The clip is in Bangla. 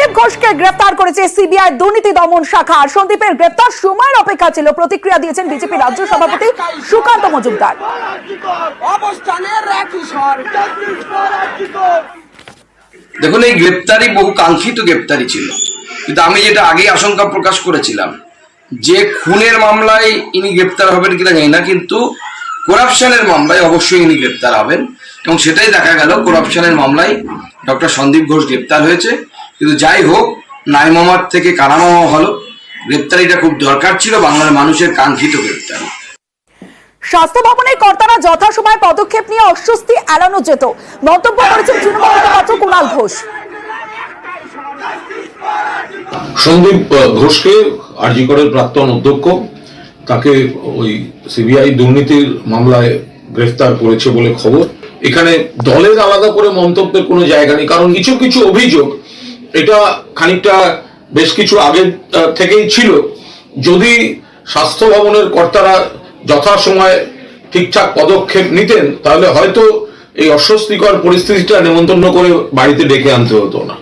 সন্দীপ ঘোষকে গ্রেফতার করেছে সিবিআই দুর্নীতি দমন শাখা। সন্দীপের গ্রেফতার সময়ের অপেক্ষা ছিল, প্রতিক্রিয়া দিয়েছেন বিজেপি রাজ্য সভাপতি সুকান্ত মজুমদার। দেখুন, এই গ্রেপ্তারি বহু কাঙ্ক্ষিত গ্রেপ্তারি ছিল, কিন্তু আমি যেটা আগে আশঙ্কা প্রকাশ করেছিলাম যে খুনের মামলায় ইনি গ্রেপ্তার হবেন কিনা জানি না, কিন্তু করাপশনের মামলায় অবশ্যই ইনি গ্রেপ্তার হবেন, এবং সেটাই দেখা গেল। করাপশনের মামলায় ডক্টর সন্দীপ ঘোষ গ্রেপ্তার হয়েছে। কিন্তু যাই হোক, নাই মামার থেকে কানা মামা হলো। গ্রেপ্তারিটা খুব দরকার ছিল, বাংলার মানুষের কাঙ্ক্ষিত গ্রেপ্তারি। স্বাস্থ্য ভবনের কর্তারা যথাসময়ে পদক্ষেপ নিয়ে অস্বস্তি এড়ানো যেত, মন্তব্য করেছেন তৃণমূল মুখপাত্র কুণাল ঘোষ। সন্দীপ ঘোষকে আরজি করের প্রাক্তন অধ্যক্ষ, তাকে ওই সিবিআই দুর্নীতির মামলায় গ্রেফতার করেছে বলে খবর। এখানে দলের আলাদা করে মন্তব্যের কোনো জায়গা নেই, কারণ কিছু কিছু অভিযোগ এটা খানিকটা বেশ কিছু আগে থেকেই ছিল। যদি স্বাস্থ্য ভবনের কর্তারা যথাসময়ে ঠিকঠাক পদক্ষেপ নিতেন, তাহলে হয়তো এই অস্বস্তিকর পরিস্থিতিটা নেমন্তন্ন করে বাড়িতে ডেকে আনতে হতো না।